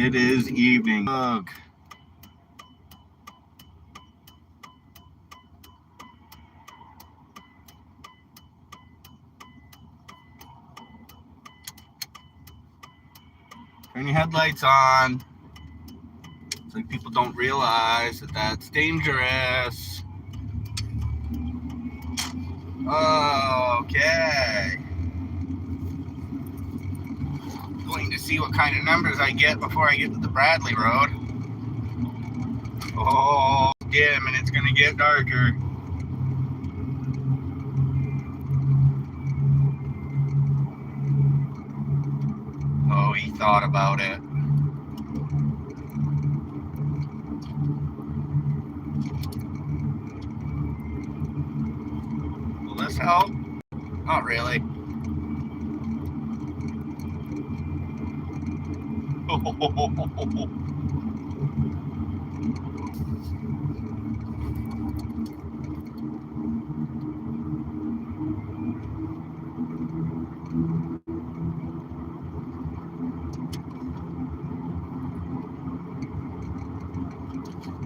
It is evening. Ugh. Turn your headlights on. It's like people don't realize that that's dangerous. Okay. Going to see what kind of numbers I get before I get to the Bradley Road. Oh, dim, and it's going to get darker. Oh, he thought about it. Will this help? Not really.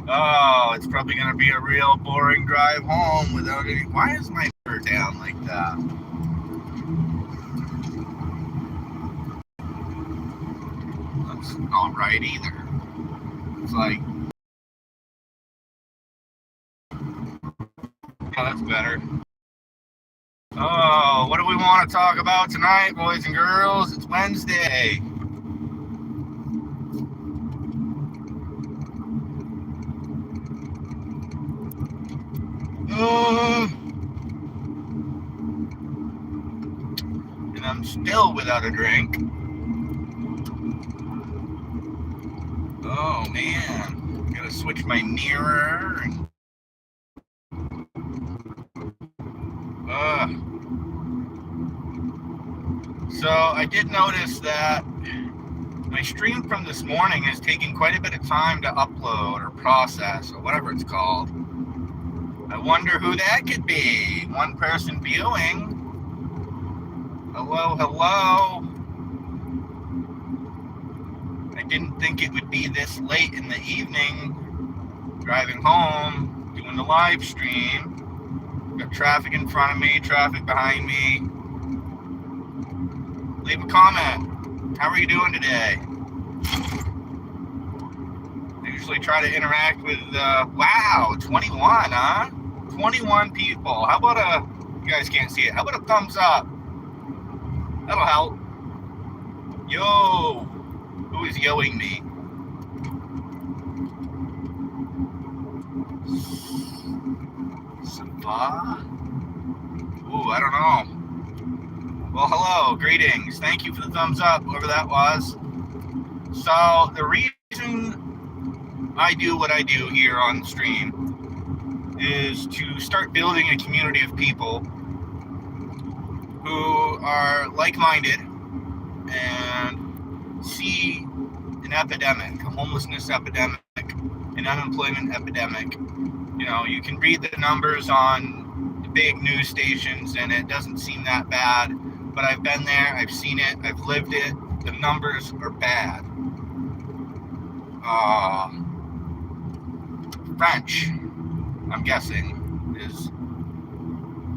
Oh, it's probably going to be a real boring drive home without any... Why is my mirror down like that? That's not right either. It's like... Yeah, that's better. Oh, what do we want to talk about tonight, boys and girls? It's Wednesday. And I'm still without a drink. Oh man, gotta switch my mirror. So I did notice that my stream from this morning is taking quite a bit of time to upload or process or whatever it's called. I wonder who that could be. One person viewing. Hello, hello. I didn't think it would be this late in the evening, driving home, doing the live stream. Got traffic in front of me, traffic behind me. Leave a comment. How are you doing today? I usually try to interact with, wow, 21, huh? 21 people. How about you guys can't see it. How about a thumbs up? That'll help. Yo, who is yoing me? Sava? Ooh, I don't know. Well, hello, greetings. Thank you for the thumbs up, whoever that was. So, the reason I do what I do here on the stream is to start building a community of people who are like-minded and see an epidemic, a homelessness epidemic, an unemployment epidemic. You know, you can read the numbers on the big news stations and it doesn't seem that bad, but I've been there, I've seen it, I've lived it. The numbers are bad. French, I'm guessing, is...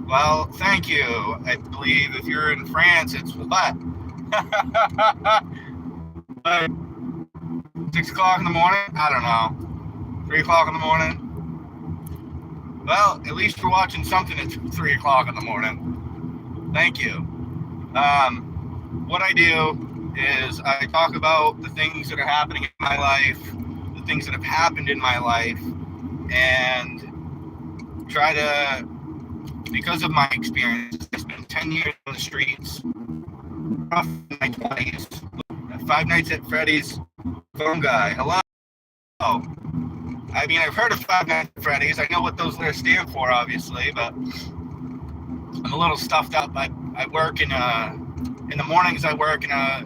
Well, thank you. I believe if you're in France, it's what? 6 o'clock in the morning? I don't know. 3 o'clock in the morning? Well, at least we're watching something at 3 o'clock in the morning. Thank you. What I do is I talk about the things that are happening in my life, the things that have happened in my life, and try to, because of my experience, I spent 10 years on the streets, rough in my 20s, 5 Nights at Freddy's, phone guy, hello. I mean, I've heard of 5 Nights at Freddy's, I know what those letters stand for, obviously, but I'm a little stuffed up. I work in the mornings I work in a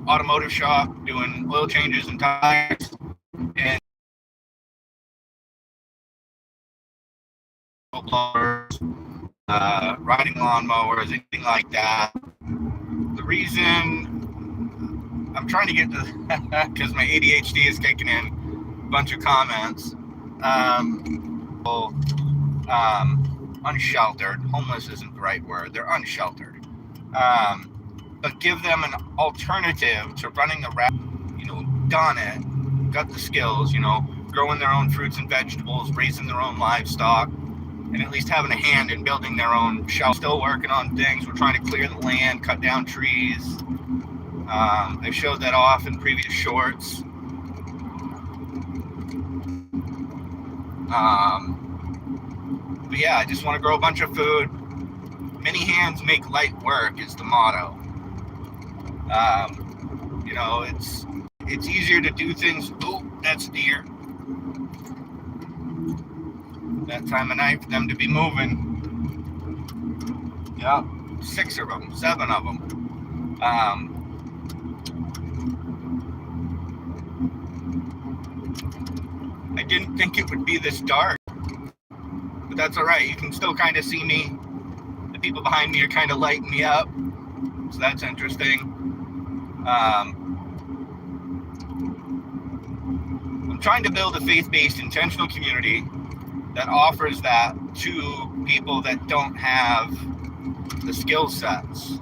automotive shop doing oil changes and tires, and blowers, riding lawnmowers, anything like that. The reason I'm trying to get to, because my ADHD is kicking in, a bunch of comments. Unsheltered. Homeless isn't the right word. They're unsheltered. But give them an alternative to running the rat. Done it, got the skills, growing their own fruits and vegetables, raising their own livestock, and at least having a hand in building their own shelter. Still working on things. We're trying to clear the land, cut down trees. I showed that off in previous shorts. But yeah, I just want to grow a bunch of food. Many hands make light work is the motto. It's easier to do things. Oh, that's a deer. That time of night for them to be moving. Yeah, 6 of them, 7 of them. I didn't think it would be this dark, but that's all right. You can still kind of see me. The people behind me are kind of lighting me up, so that's interesting. I'm trying to build a faith-based intentional community that offers that to people that don't have the skill sets.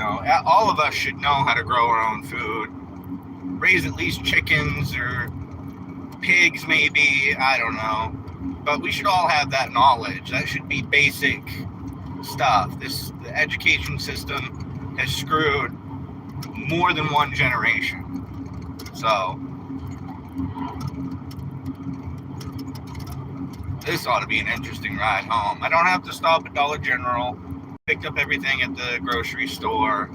All of us should know how to grow our own food, raise at least chickens or pigs maybe, I don't know. But we should all have that knowledge. That should be basic stuff. The education system has screwed more than one generation. So this ought to be an interesting ride home. I don't have to stop at Dollar General. Picked up everything at the grocery store.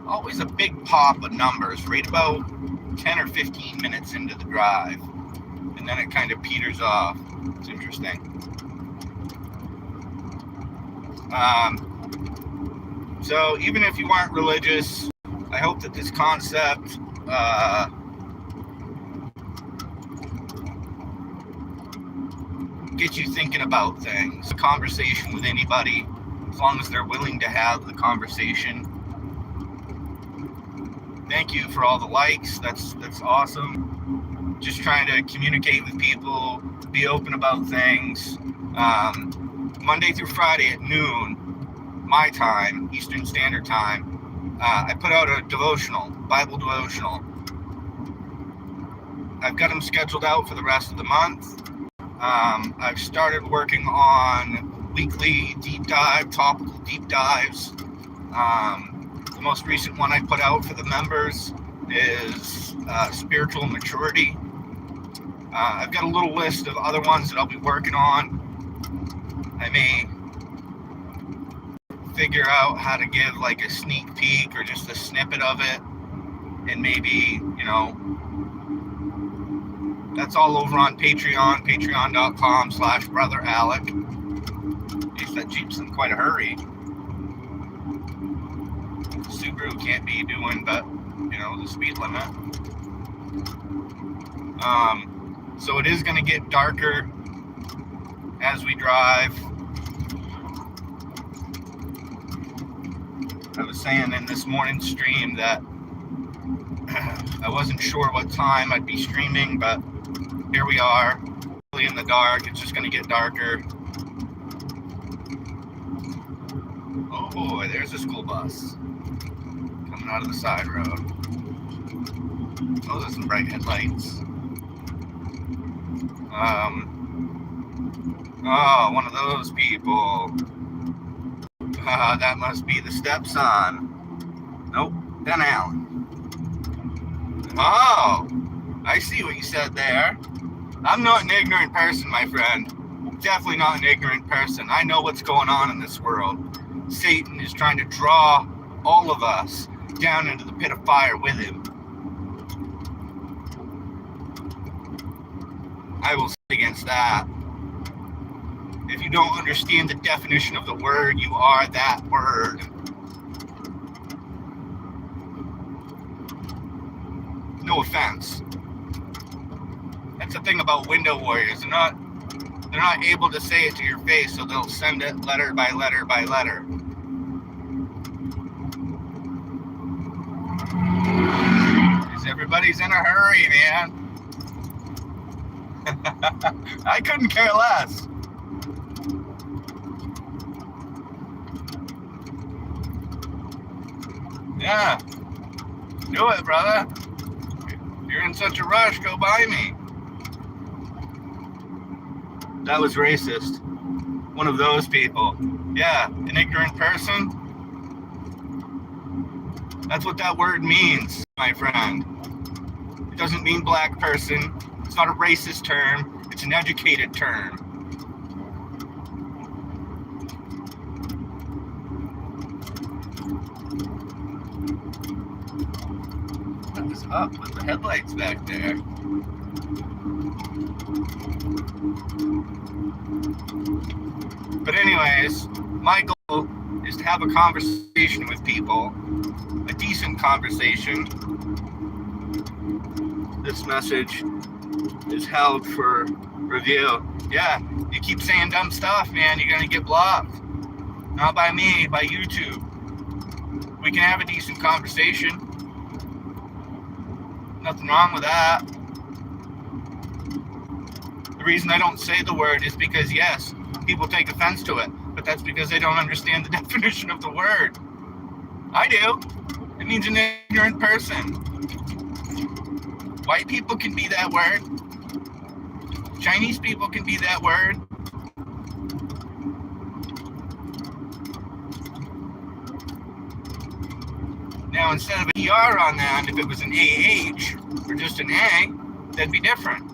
Always a big pop of numbers right about 10 or 15 minutes into the drive. And then it kind of peters off. It's interesting. So even if you aren't religious, I hope that this concept gets you thinking about things. A conversation with anybody, as long as they're willing to have the conversation. Thank you for all the likes. That's awesome. Just trying to communicate with people, be open about things. Monday through Friday at noon, my time, Eastern Standard Time, I put out a devotional, Bible devotional. I've got them scheduled out for the rest of the month. I've started working on weekly topical deep dives. The most recent one I put out for the members is spiritual maturity. I've got a little list of other ones that I'll be working on. I may figure out how to give like a sneak peek or just a snippet of it, and maybe, that's all over on Patreon, patreon.com/Brother Alec. Geez, that Jeep's in quite a hurry. Subaru can't be doing but, the speed limit. So it is going to get darker as we drive. I was saying in this morning's stream that I wasn't sure what time I'd be streaming, but here we are, in the dark. It's just going to get darker. Oh boy, there's a school bus coming out of the side road. Those are some bright headlights. Oh, one of those people. That must be the stepson. Nope, Ben Allen. Oh, I see what you said there. I'm not an ignorant person, my friend. Definitely not an ignorant person. I know what's going on in this world. Satan is trying to draw all of us down into the pit of fire with him. I will say against that. If you don't understand the definition of the word, you are that word. No offense. That's the thing about window warriors. They're not able to say it to your face, so they'll send it letter by letter by letter. Everybody's in a hurry, man. I couldn't care less. Yeah. Do it, brother. You're in such a rush, go buy me. That was racist. One of those people. Yeah, an ignorant person. That's what that word means, my friend. It doesn't mean black person. It's not a racist term. It's an educated term. What is up with the headlights back there? But anyways, my goal is to have a conversation with people, a decent conversation. This message is held for review. Yeah, you keep saying dumb stuff, man, you're gonna get blocked. Not by me, by YouTube. We can have a decent conversation. Nothing wrong with that. The reason I don't say the word is because, yes, people take offense to it, but that's because they don't understand the definition of the word. I do. It means an ignorant person. White people can be that word. Chinese people can be that word. Now, instead of an ER on that, if it was an AH or just an A, that'd be different.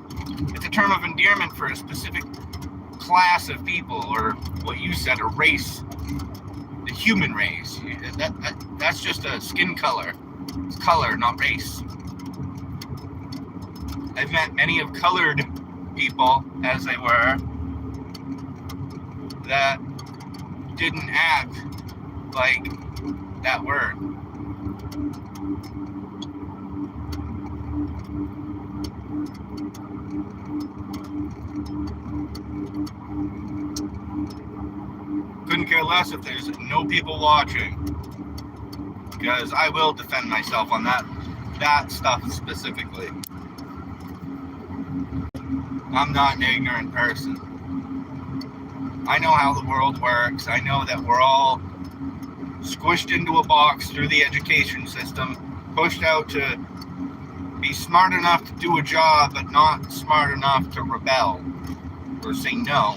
It's a term of endearment for a specific class of people, or what you said, a race, the human race. That's just a skin color. It's color, not race. I've met many of colored people, as they were, that didn't act like that word. Couldn't care less if there's no people watching, because I will defend myself on that stuff specifically. I'm not an ignorant person. I know how the world works. I know that we're all squished into a box through the education system, pushed out to be smart enough to do a job, but not smart enough to rebel or say no.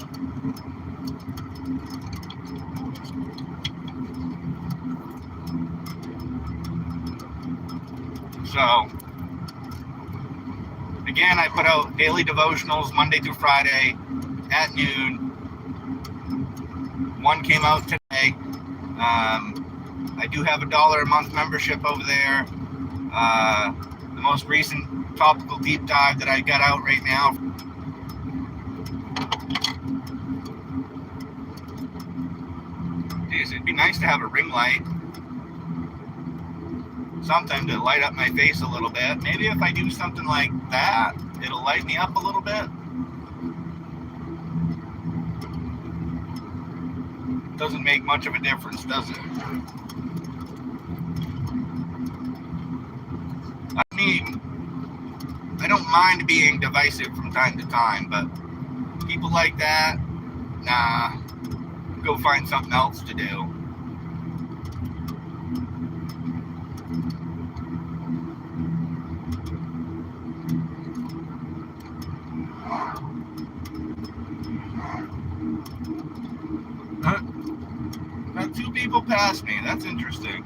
So, again, I put out daily devotionals Monday through Friday at noon. One came out today. I do have a $1 a month membership over there. The most recent topical deep dive that I got out right now. Geez, it'd be nice to have a ring light. Something to light up my face a little bit. Maybe if I do something like that, it'll light me up a little bit. Doesn't make much of a difference, does it? I mean, I don't mind being divisive from time to time, but people like that, nah, go find something else to do. Got two people past me. That's interesting.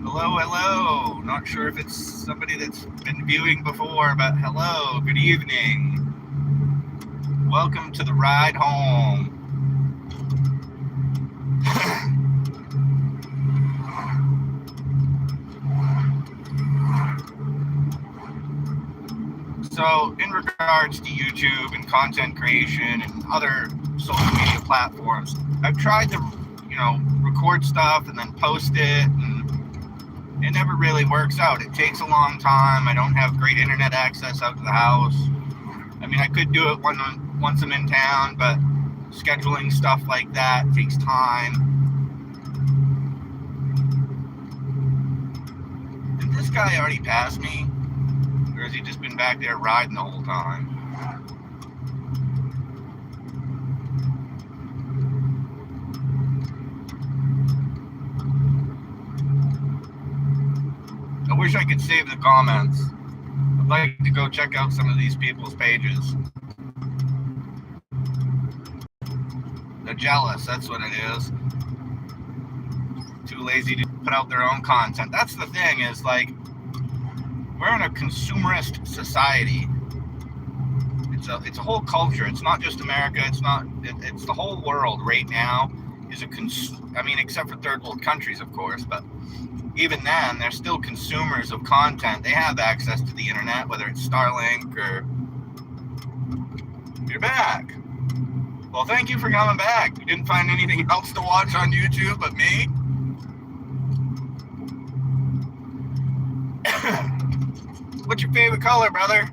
Hello, hello. Not sure if it's somebody that's been viewing before, but hello, good evening. Welcome to the ride home. So, in regards to YouTube and content creation and other social media platforms, I've tried to, record stuff and then post it, and it never really works out. It takes a long time. I don't have great internet access out to the house. I mean, I could do it once I'm in town, but scheduling stuff like that takes time. Did this guy already pass me? Or has he just been back there riding the whole time? I wish I could save the comments. I'd like to go check out some of these people's pages. They're jealous, that's what it is. Too lazy to put out their own content. That's the thing, is like, we're in a consumerist society. It's a whole culture. It's not just America. It's the whole world right now is I mean, except for third world countries, of course, but even then, they're still consumers of content. They have access to the internet, whether it's Starlink or... You're back. Well, thank you for coming back. You didn't find anything else to watch on YouTube but me? What's your favorite color, brother?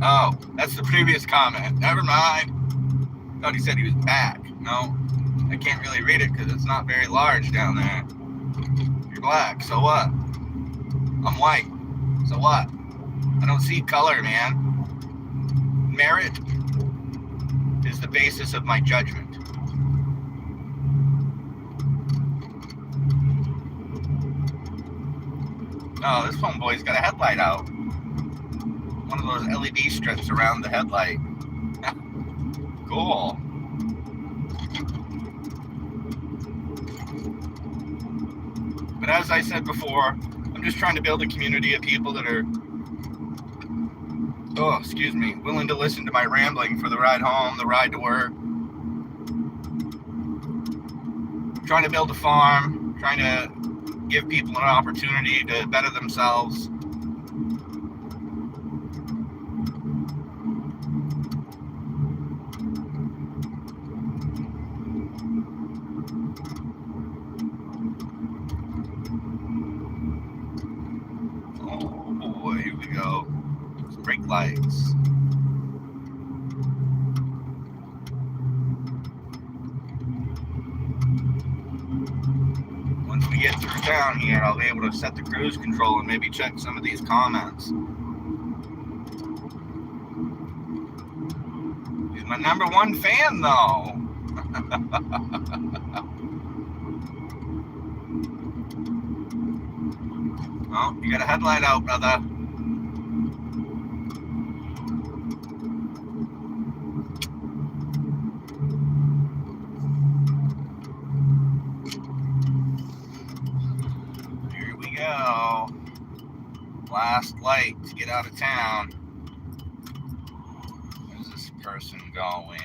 Oh, that's the previous comment. Never mind. Thought he said he was back. No, I can't really read it because it's not very large down there. You're black, so what? I'm white, so what? I don't see color, man. Merit is the basis of my judgment. Oh, this homeboy's got a headlight out. One of those LED strips around the headlight. Cool. But as I said before, I'm just trying to build a community of people that are, willing to listen to my rambling for the ride home, the ride to work. I'm trying to build a farm, trying to give people an opportunity to better themselves. Oh boy, here we go. Brake lights. Once we get through town here, I'll be able to set the cruise control and maybe check some of these comments. He's my number one fan, though. Oh, you got a headlight out, brother. Here we go. Last light to get out of town. Where's this person going?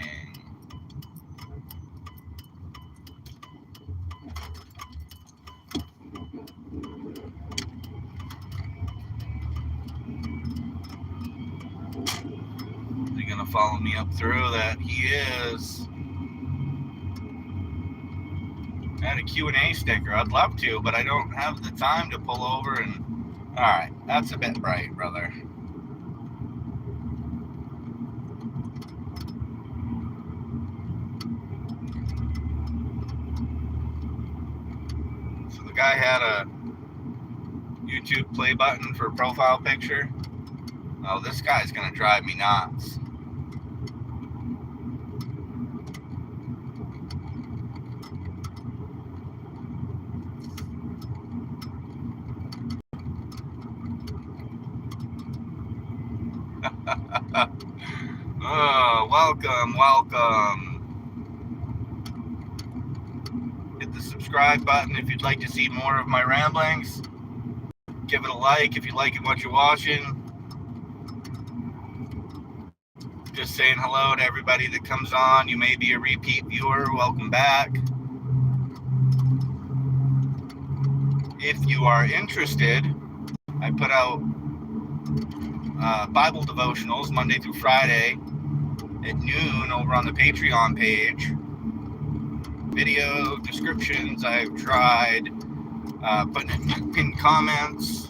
Is he gonna follow me up through that? He is. I had a Q&A sticker. I'd love to, but I don't have the time to pull over and... Alright, that's a bit bright, brother. So the guy had a YouTube play button for a profile picture. Oh, this guy's gonna drive me nuts. Oh, welcome. Hit the subscribe button if you'd like to see more of my ramblings. Give it a like if you like what you're watching. Just saying hello to everybody that comes on. You may be a repeat viewer. Welcome back. If you are interested, I put out Bible devotionals Monday through Friday at noon over on the Patreon page. Video descriptions I've tried, putting in pinned comments.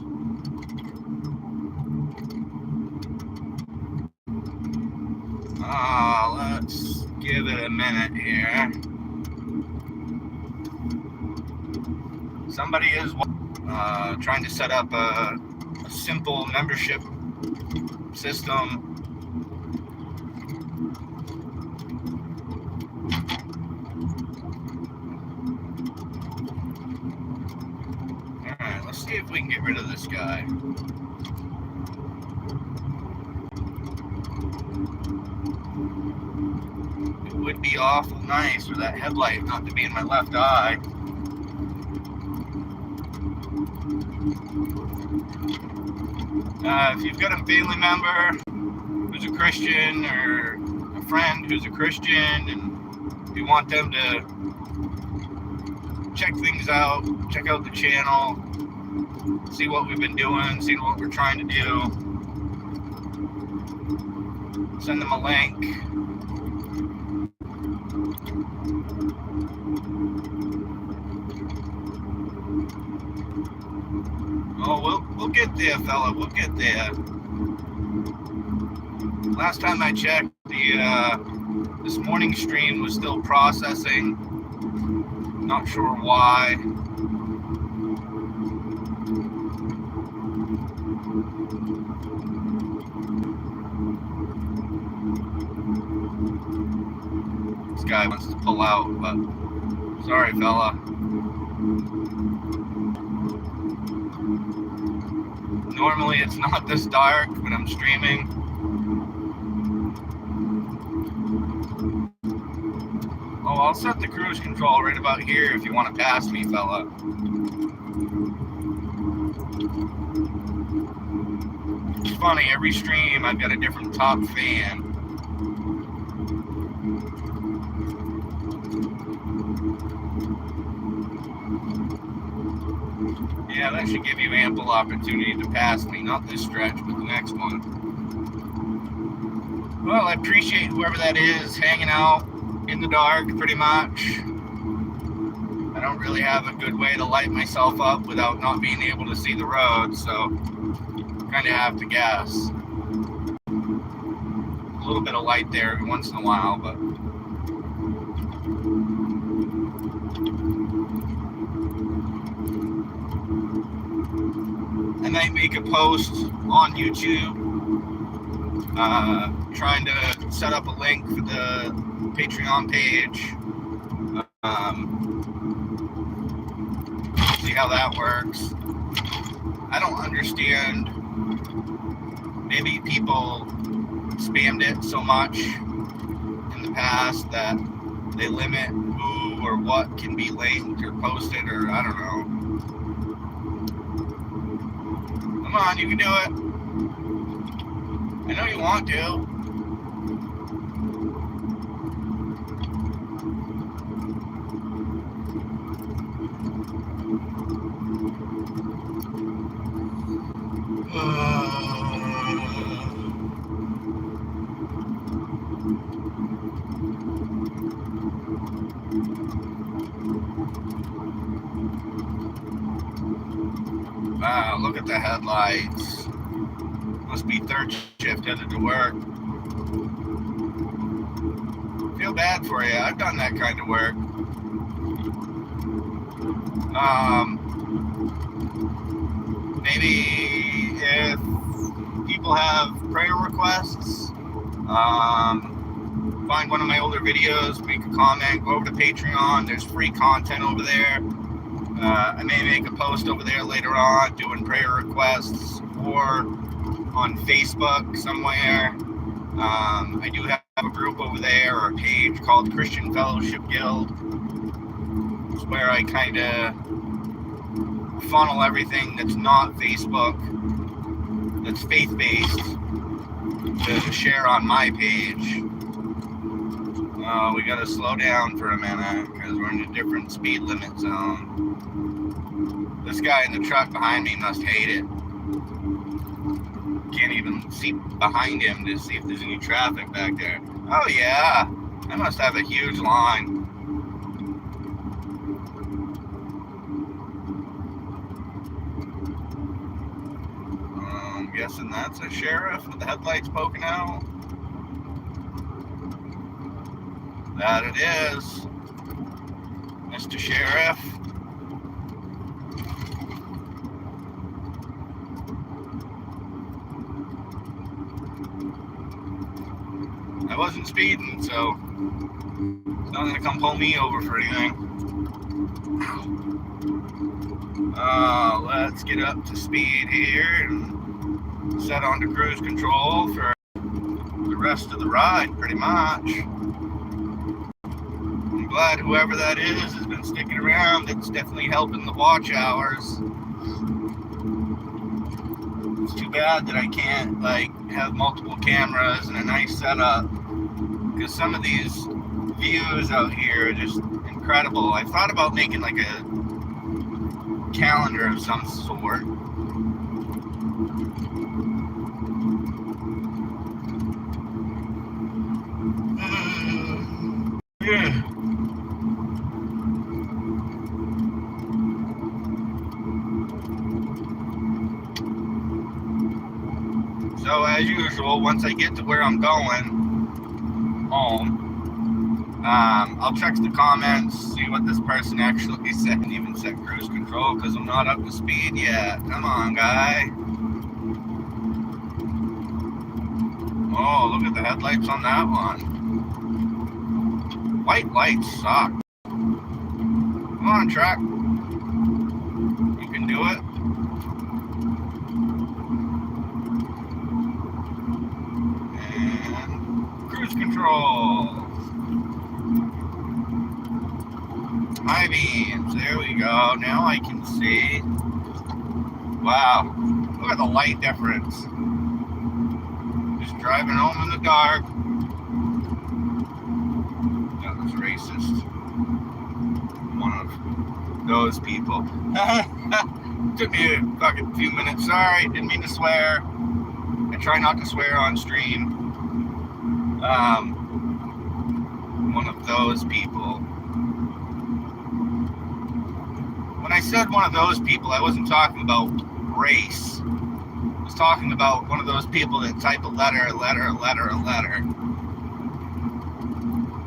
Let's give it a minute here. Somebody is trying to set up a simple membership system. Alright, let's see if we can get rid of this guy. It would be awful nice for that headlight not to be in my left eye. If you've got a family member who's a Christian or a friend who's a Christian and you want them to check things out, check out the channel, see what we've been doing, see what we're trying to do, send them a link. Oh, we'll get there, fella. We'll get there. Last time I checked, this morning stream was still processing. Not sure why. This guy wants to pull out, but sorry, fella. Normally it's not this dark when I'm streaming. Oh, I'll set the cruise control right about here if you want to pass me, fella. It's funny, every stream I've got a different top fan. Yeah, that should give you ample opportunity to pass me. Not this stretch, but the next one. Well, I appreciate whoever that is hanging out in the dark, pretty much. I don't really have a good way to light myself up without not being able to see the road, so kind of have to guess. A little bit of light there every once in a while, but I might make a post on YouTube trying to set up a link for the Patreon page. See how that works. I don't understand. Maybe people spammed it so much in the past that they limit who or what can be linked or posted, or I don't know. Come on, you can do it. I know you want to. Wow, look at the headlights. Must be third shift headed to work. Feel bad for you. I've done that kind of work. Maybe if people have prayer requests, find one of my older videos, make a comment, go over to Patreon. There's free content over there. I may make a post over there later on doing prayer requests, or on Facebook somewhere. I do have a group over there, or a page called Christian Fellowship Guild. It's where I kind of funnel everything that's not Facebook, that's faith-based, to share on my page. We gotta slow down for a minute because we're in a different speed limit zone. This guy in the truck behind me must hate it. Can't even see behind him to see if there's any traffic back there. Oh yeah, I must have a huge line. I'm guessing that's a sheriff with the headlights poking out. That it is, Mr. Sheriff. I wasn't speeding, so it's not gonna come pull me over for anything. Let's get up to speed here and set on to cruise control for the rest of the ride, pretty much. I'm glad whoever that is has been sticking around. It's definitely helping the watch hours. It's too bad that I can't have multiple cameras and a nice setup, because some of these views out here are just incredible. I thought about making like a calendar of some sort. Yeah. So as usual, once I get to where I'm going, home, I'll check the comments, see what this person actually said, and even set cruise control, because I'm not up to speed yet. Come on, guy. Oh, look at the headlights on that one. White lights suck. Come on, truck. You can do it. And cruise control. High beams, there we go. Now I can see. Wow, look at the light difference. Just driving home in the dark. That was racist. One of those people. Took me a fucking few minutes. Sorry, didn't mean to swear. I try not to swear on stream. One of those people. When I said one of those people, I wasn't talking about race. I was talking about one of those people that type a letter.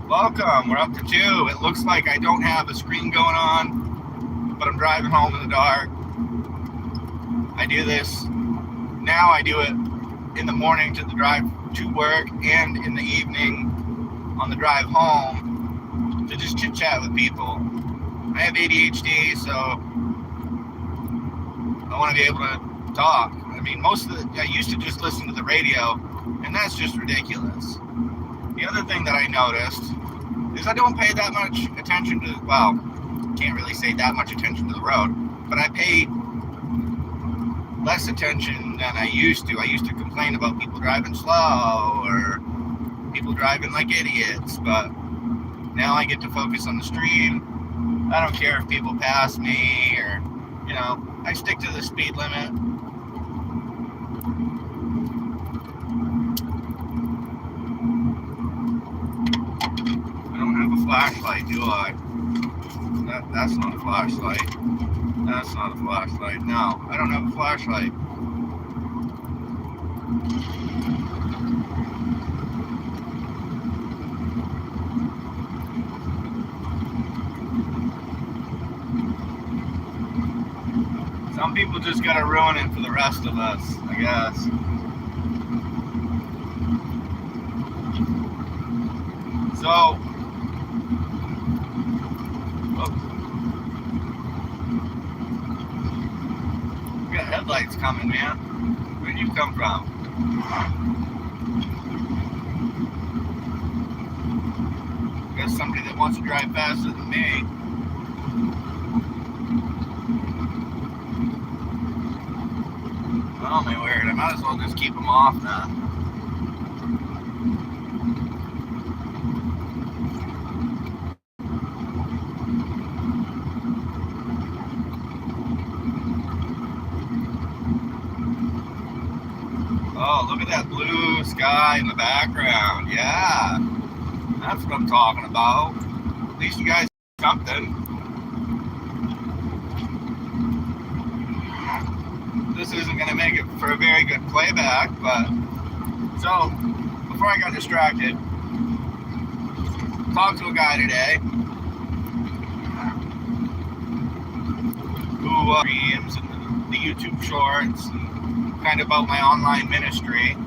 Welcome, we're up to 2. It looks like I don't have a screen going on, but I'm driving home in the dark. I do this. Now I do it in the morning to the drive to work and in the evening on the drive home to just chit chat with people. I have ADHD, so I want to be able to talk. I mean, I used to just listen to the radio, and that's just ridiculous. The other thing that I noticed is I don't pay that much attention to, well, can't really say that much attention to the road, but I pay less attention than I used to. I used to complain about people driving slow or people driving like idiots, but now I get to focus on the stream. I don't care if people pass me or, I stick to the speed limit. I don't have a flashlight, do I? That's not a flashlight. That's not a flashlight. No, I don't have a flashlight. Some people just gotta ruin it for the rest of us, I guess. So, we got headlights coming, man. Where'd you come from? There's somebody that wants to drive faster than me. Oh my word, I might as well just keep them off now. Oh, look at that blue sky in the background. Yeah, that's what I'm talking about. At least you guys do something. This isn't going to make it for a very good playback, but so before I got distracted, talked to a guy today who streams and the YouTube shorts and kind of about my online ministry.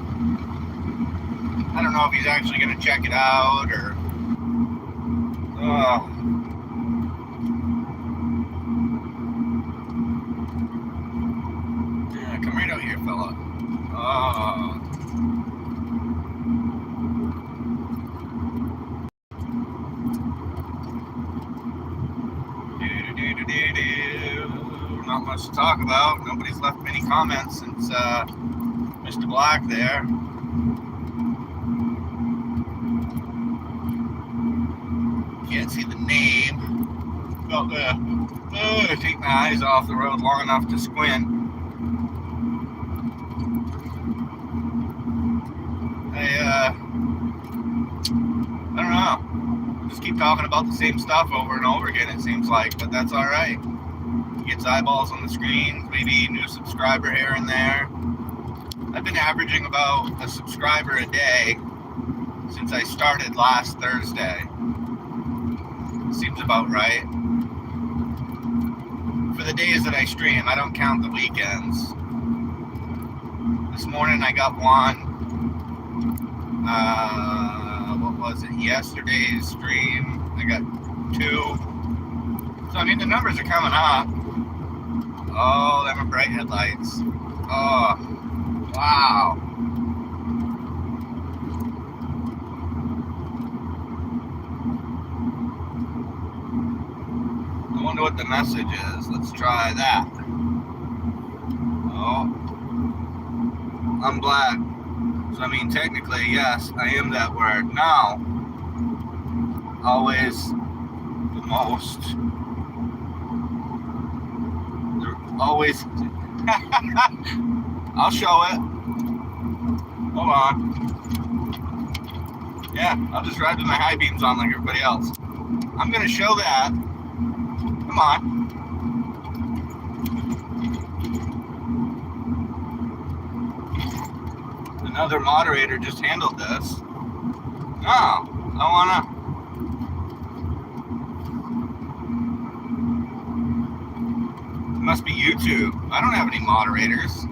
I don't know if he's actually going to check it out or... Yeah, come right out here, fella. Not much to talk about. Nobody's left many comments since Mr. Black there. Can't see the name. Oh, take my eyes off the road long enough to squint. I don't know. Just keep talking about the same stuff over and over again, it seems like, but that's alright. Gets eyeballs on the screen, maybe a new subscriber here and there. I've been averaging about a subscriber a day since I started last Thursday. Seems about right. For the days that I stream, I don't count the weekends. This morning I got one. What was it? Yesterday's stream, I got 2. So I mean, the numbers are coming up. Oh, them are bright headlights. Oh, wow. I wonder what the message is. Let's try that. Oh, I'm black. So I mean, technically, yes, I am that word. Now, always the most. Always. I'll show it. Hold on. Yeah, I'll just ride with my high beams on like everybody else. I'm going to show that. Come on. Another moderator just handled this. No, I want to. Must be YouTube. I don't have any moderators.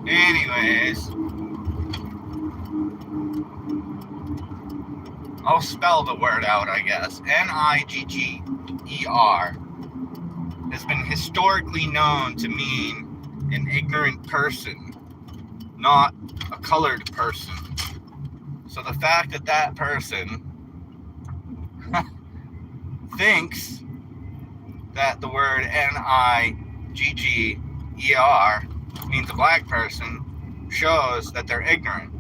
Anyways, I'll spell the word out, I guess. Nigger has been historically known to mean an ignorant person, not a colored person. So the fact that that person thinks that the word Nigger means a black person shows that they're ignorant.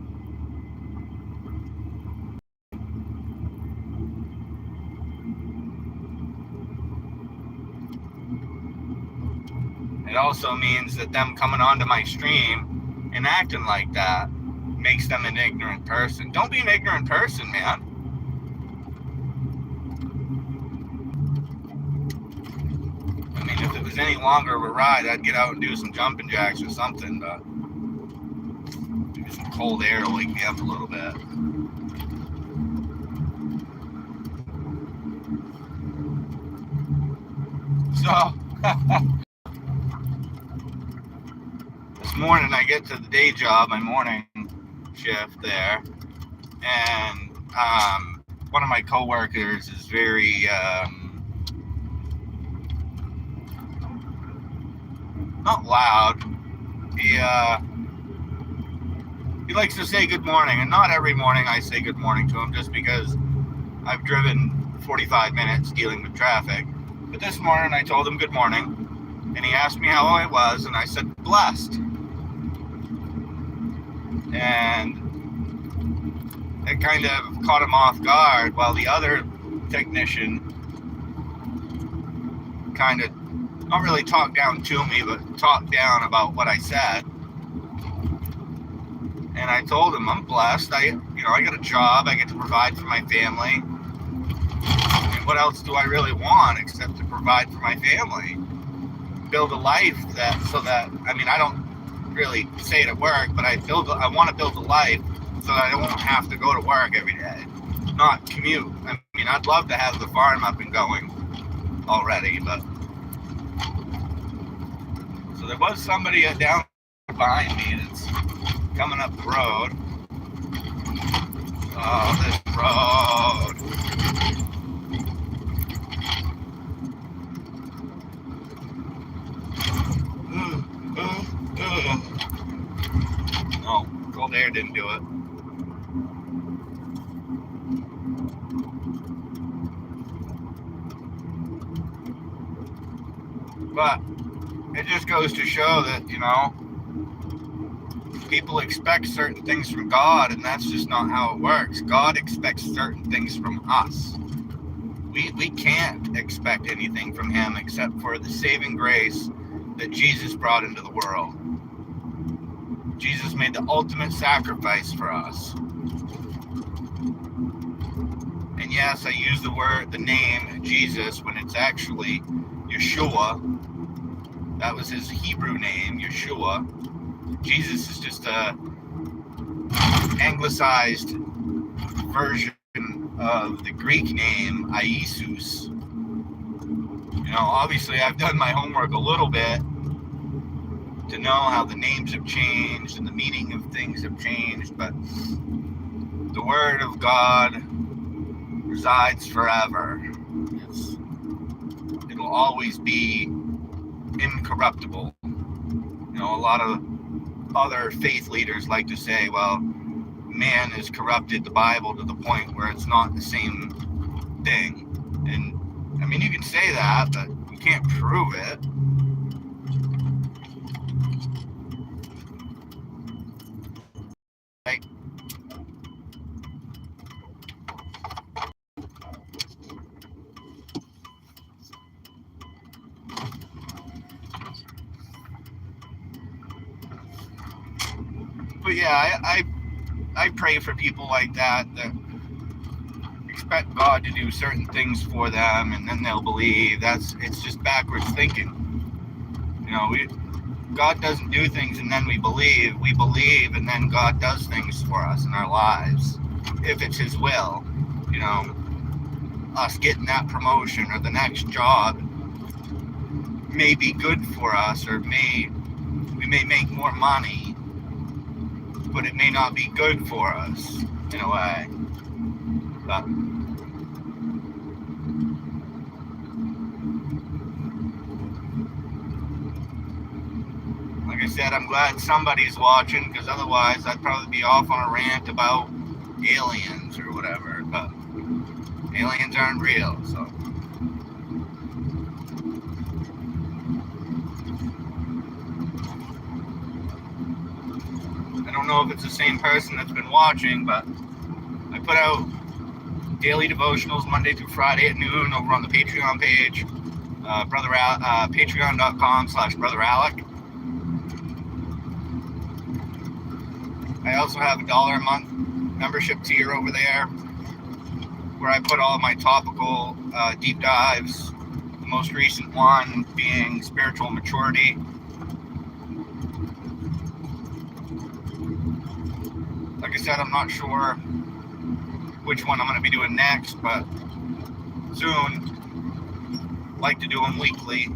It also means that them coming onto my stream and acting like that makes them an ignorant person. Don't be an ignorant person, man. I mean, if it was any longer of a ride, I'd get out and do some jumping jacks or something, but maybe some cold air to wake me up a little bit. So, this morning I get to the day job, my morning shift there, and one of my coworkers is very not loud. He likes to say good morning, and not every morning I say good morning to him just because I've driven 45 minutes dealing with traffic. But this morning I told him good morning, and he asked me how I was, and I said blessed. And it kind of caught him off guard, while the other technician kind of, not really talked down to me, but talked down about what I said. And I told him I'm blessed. I got a job. I get to provide for my family. And what else do I really want except to provide for my family? Build a life I don't really say it at work, but I want to build a life so that I don't have to go to work every day, not commute. I mean, I'd love to have the farm up and going already, but so there was somebody down behind me that's coming up the road. Oh, this road. No, cold air didn't do it. But it just goes to show that, people expect certain things from God, and that's just not how it works. God expects certain things from us. We can't expect anything from him except for the saving grace that Jesus brought into the world. Jesus made the ultimate sacrifice for us. And yes, I use the name Jesus when it's actually Yeshua. That was his Hebrew name, Yeshua. Jesus is just a anglicized version of the Greek name Iesus. Obviously I've done my homework a little bit to know how the names have changed and the meaning of things have changed, but the Word of God resides forever. It'll always be incorruptible. A lot of other faith leaders like to say, well, man has corrupted the Bible to the point where it's not the same thing. And I mean, you can say that, but you can't prove it. But yeah, I pray for people like that expect God to do certain things for them, and then they'll believe. It's just backwards thinking. God doesn't do things and then we believe. We believe and then God does things for us in our lives. If it's his will, us getting that promotion or the next job may be good for us, or we may make more money, but it may not be good for us in a way. But like I said, I'm glad somebody's watching, because otherwise I'd probably be off on a rant about aliens or whatever. But aliens aren't real, so. I don't know if it's the same person that's been watching, but I put out daily devotionals Monday through Friday at noon over on the Patreon page, patreon.com/Brother Alec. I also have a $1 a month membership tier over there where I put all my topical deep dives, the most recent one being spiritual maturity. Like I said, I'm not sure which one I'm going to be doing next, but soon. Like to do them weekly.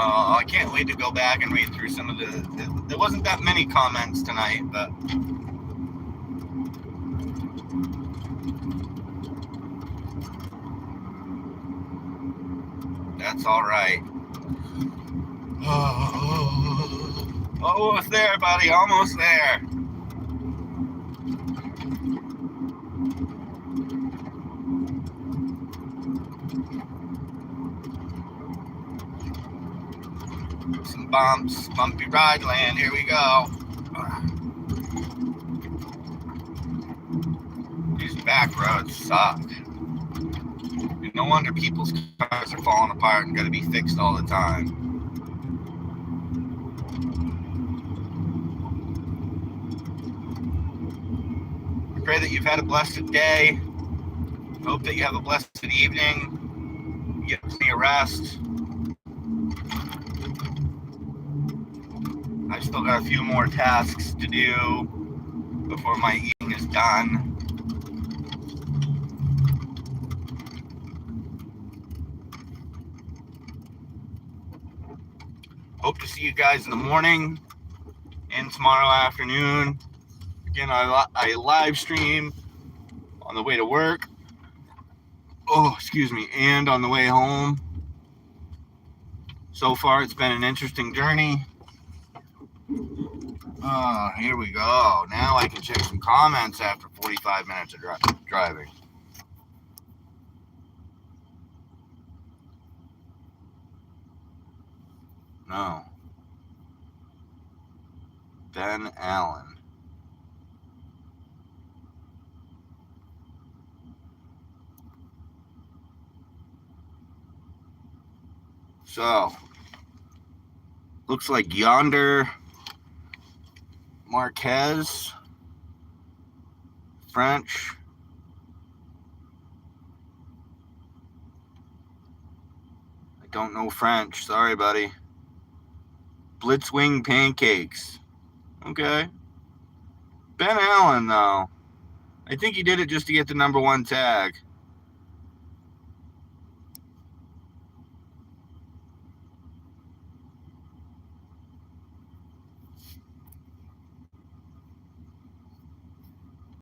I can't wait to go back and read through some of there wasn't that many comments tonight, but that's all right. Almost there, buddy. Almost there. Some bumps, bumpy ride land. Here we go. These back roads suck. No wonder people's cars are falling apart and got to be fixed all the time. pray that you've had a blessed day. Hope that you have a blessed evening. Get plenty of rest. I still got a few more tasks to do before my eating is done. Hope to see you guys in the morning and tomorrow afternoon. Again, I live stream on the way to work. Oh, excuse me, and on the way home. So far, it's been an interesting journey. Here we go. Now I can check some comments after 45 minutes of driving. No. Ben Allen. So, looks like Yonder Marquez, French. I don't know French. Sorry, buddy. Blitzwing Pancakes. Okay. Ben Allen, though. I think he did it just to get the #1 tag.